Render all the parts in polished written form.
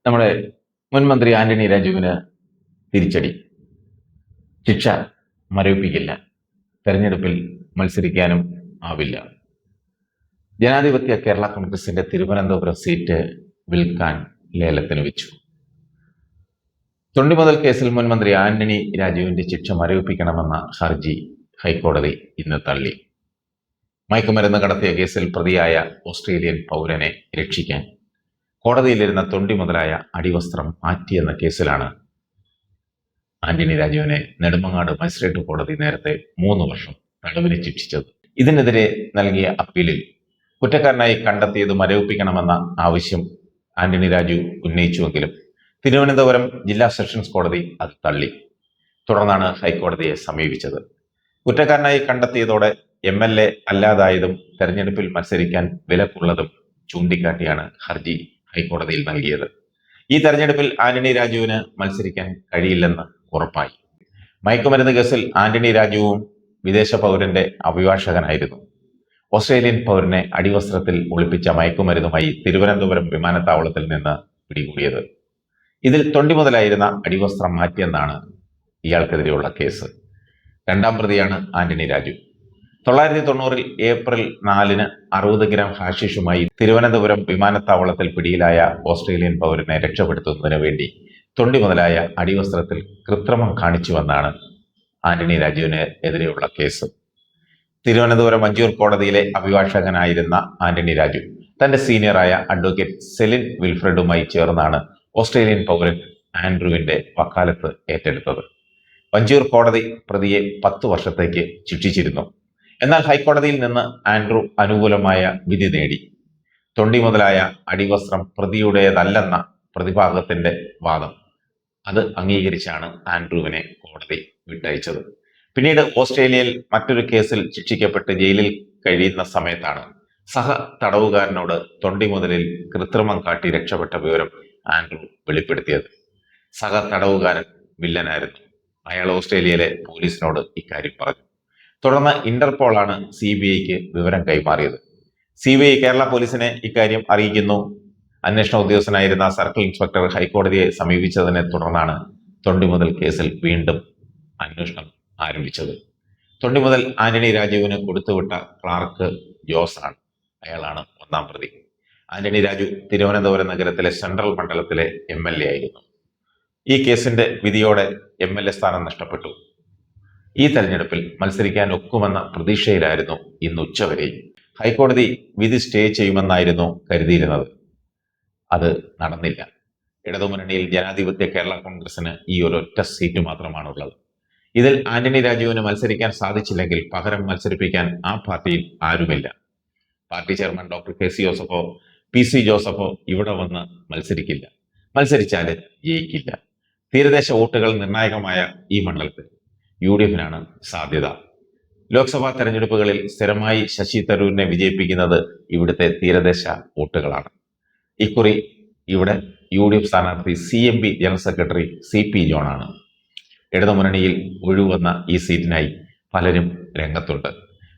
നമ്മുടെ മുൻ മന്ത്രി ആന്റണി രാജുവിന് തിരിച്ചടി. ശിക്ഷ മരവിപ്പിക്കില്ല, തെരഞ്ഞെടുപ്പിൽ മത്സരിക്കാനും ആവില്ല. ജനാധിപത്യ കേരള കോൺഗ്രസിന്റെ തിരുവനന്തപുരം സീറ്റ് വിൽക്കാൻ ലേലത്തിന് വെച്ചു. തൊണ്ടിമുതൽ കേസിൽ മുൻ മന്ത്രി ആന്റണി രാജുവിന്റെ ശിക്ഷ മരവിപ്പിക്കണമെന്ന ഹർജി ഹൈക്കോടതി ഇന്ന് തള്ളി. മയക്കുമരുന്ന് കടത്തിയ കേസിൽ പ്രതിയായ ഓസ്ട്രേലിയൻ പൗരനെ രക്ഷിക്കാൻ കോടതിയിലിരുന്ന തൊണ്ടി മുതലായ അടിവസ്ത്രം മാറ്റിയെന്ന കേസിലാണ് ആന്റണി രാജുവിനെ നെടുമങ്ങാട് മജിസ്ട്രേറ്റ് കോടതി നേരത്തെ 3 വർഷം തടവിന് ശിക്ഷിച്ചത്. ഇതിനെതിരെ നൽകിയ അപ്പീലിൽ കുറ്റക്കാരനായി കണ്ടെത്തിയത് മരവിപ്പിക്കണമെന്ന ആവശ്യം ആന്റണി രാജു ഉന്നയിച്ചുവെങ്കിലും തിരുവനന്തപുരം ജില്ലാ സെഷൻസ് കോടതി അത് തള്ളി. തുടർന്നാണ് ഹൈക്കോടതിയെ സമീപിച്ചത്. കുറ്റക്കാരനായി കണ്ടെത്തിയതോടെ MLA അല്ലാതായതും തെരഞ്ഞെടുപ്പിൽ മത്സരിക്കാൻ വിലക്കുള്ളതും ചൂണ്ടിക്കാട്ടിയാണ് ഹർജി ഹൈക്കോടതിയിൽ നൽകിയത്. ഈ തെരഞ്ഞെടുപ്പിൽ ആന്റണി രാജുവിന് മത്സരിക്കാൻ കഴിയില്ലെന്ന് ഉറപ്പായി. മയക്കുമരുന്ന് കേസിൽ ആന്റണി രാജുവും വിദേശ പൗരന്റെ അഭിഭാഷകനായിരുന്നു. ഓസ്ട്രേലിയൻ പൗരനെ അടിവസ്ത്രത്തിൽ ഒളിപ്പിച്ച മയക്കുമരുന്നുമായി തിരുവനന്തപുരം വിമാനത്താവളത്തിൽ നിന്ന് പിടികൂടിയത്. ഇതിൽ തൊണ്ടി മുതലായിരുന്ന അടിവസ്ത്രം മാറ്റിയെന്നാണ് ഇയാൾക്കെതിരെയുള്ള കേസ്. 2ാം പ്രതിയാണ് ആന്റണി രാജു. 1990 ഏപ്രിൽ 4-ന് 60 ഗ്രാം ഹാഷിഷുമായി തിരുവനന്തപുരം വിമാനത്താവളത്തിൽ പിടിയിലായ ഓസ്ട്രേലിയൻ പൗരനെ രക്ഷപ്പെടുത്തുന്നതിന് വേണ്ടി തൊണ്ടി മുതലായ അടിവസ്ത്രത്തിൽ കൃത്രിമം കാണിച്ചുവെന്നാണ് ആന്റണി രാജുവിന് എതിരെയുള്ള കേസ്. തിരുവനന്തപുരം മഞ്ചൂർ കോടതിയിലെ അഭിഭാഷകനായിരുന്ന ആന്റണി രാജു തന്റെ സീനിയറായ അഡ്വക്കേറ്റ് സെലിൻ വിൽഫ്രഡുമായി ചേർന്നാണ് ഓസ്ട്രേലിയൻ പൗരൻ ആൻഡ്രൂവിന്റെ വക്കാലത്ത് ഏറ്റെടുത്തത്. മഞ്ചൂർ കോടതി പ്രതിയെ 10 വർഷത്തേക്ക് ശിക്ഷിച്ചിരുന്നു. എന്നാൽ ഹൈക്കോടതിയിൽ നിന്ന് ആൻഡ്രൂ അനുകൂലമായ വിധി നേടി. തൊണ്ടി മുതലായ അടിവസ്ത്രം പ്രതിയുടേതല്ലെന്ന പ്രതിഭാഗത്തിന്റെ വാദം അത് അംഗീകരിച്ചാണ് ആൻഡ്രൂവിനെ കോടതി വിട്ടയച്ചത്. പിന്നീട് ഓസ്ട്രേലിയയിൽ മറ്റൊരു കേസിൽ ശിക്ഷിക്കപ്പെട്ട് ജയിലിൽ കഴിയുന്ന സമയത്താണ് സഹ തടവുകാരനോട് തൊണ്ടി മുതലിൽ കൃത്രിമം കാട്ടി രക്ഷപ്പെട്ട വിവരം ആൻഡ്രൂ വെളിപ്പെടുത്തിയത്. സഹ തടവുകാരൻ വില്ലനായിരുന്നു. അയാൾ ഓസ്ട്രേലിയയിലെ പോലീസിനോട് ഇക്കാര്യം പറഞ്ഞു. തുടർന്ന് ഇന്റർപോളാണ് CBIക്ക് വിവരം കൈമാറിയത്. CBI കേരള പോലീസിനെ ഇക്കാര്യം അറിയിക്കുന്നു. അന്വേഷണ ഉദ്യോഗസ്ഥനായിരുന്ന സർക്കിൾ ഇൻസ്പെക്ടർ ഹൈക്കോടതിയെ സമീപിച്ചതിനെ തുടർന്നാണ് തൊണ്ടി മുതൽ കേസിൽ വീണ്ടും അന്വേഷണം ആരംഭിച്ചത്. തൊണ്ടി മുതൽ ആന്റണി രാജുവിന് കൊടുത്തുവിട്ട ക്ലാർക്ക് ജോസ് ആണ്. അയാളാണ് 1ാം പ്രതി. ആന്റണി രാജു തിരുവനന്തപുരം നഗരത്തിലെ സെൻട്രൽ മണ്ഡലത്തിലെ MLA ആയിരുന്നു. ഈ കേസിന്റെ വിധിയോടെ MLA സ്ഥാനം നഷ്ടപ്പെട്ടു. ഈ തെരഞ്ഞെടുപ്പിൽ മത്സരിക്കാൻ ഒക്കുമെന്ന പ്രതീക്ഷയിലായിരുന്നു ഇന്ന് ഉച്ചവരെയും. ഹൈക്കോടതി വിധി സ്റ്റേ ചെയ്യുമെന്നായിരുന്നു കരുതിയിരുന്നത്. അത് നടന്നില്ല. ഇടതുമുന്നണിയിൽ ജനാധിപത്യ കേരള കോൺഗ്രസിന് ഈ ഒരൊറ്റ സീറ്റ് മാത്രമാണുള്ളത്. ഇതിൽ ആന്റണി രാജുവിന് മത്സരിക്കാൻ സാധിച്ചില്ലെങ്കിൽ പകരം മത്സരിപ്പിക്കാൻ ആ പാർട്ടിയിൽ ആരുമില്ല. Party chairman doctor KC ജോസഫോ PC ജോസഫോ ഇവിടെ വന്ന് മത്സരിക്കില്ല. മത്സരിച്ചാൽ ജയിക്കില്ല. തീരദേശ വോട്ടുകൾ നിർണായകമായ ഈ മണ്ഡലത്തിൽ UDFിനാണ് സാധ്യത. ലോക്സഭാ തെരഞ്ഞെടുപ്പുകളിൽ സ്ഥിരമായി ശശി തരൂരിനെ വിജയിപ്പിക്കുന്നത് ഇവിടുത്തെ തീരദേശ വോട്ടുകളാണ്. ഇക്കുറി ഇവിടെ UDF സ്ഥാനാർത്ഥി CMP ജനറൽ സെക്രട്ടറി CP ജോണാണ്. ഇടതുമുന്നണിയിൽ ഒഴിവന്ന ഈ സീറ്റിനായി പലരും രംഗത്തുണ്ട്.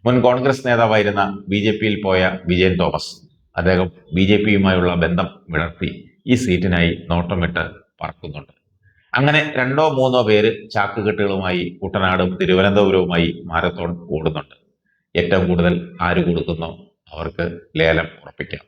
മുൻ കോൺഗ്രസ് നേതാവായിരുന്ന BJPയിൽ പോയ വിജയൻ തോമസ് അദ്ദേഹം BJPയുമായുള്ള ബന്ധം വിളർത്തി ഈ സീറ്റിനായി നോട്ടമിട്ട് പറക്കുന്നുണ്ട്. അങ്ങനെ 2 or 3 പേര് ചാക്കുകെട്ടുകളുമായി കുട്ടനാടും തിരുവനന്തപുരവുമായി മാരത്തോൺ ഓടുന്നുണ്ട്. ഏറ്റവും കൂടുതൽ ആര് കൊടുക്കുന്നോ അവർക്ക് ലേലം ഉറപ്പിക്കാം.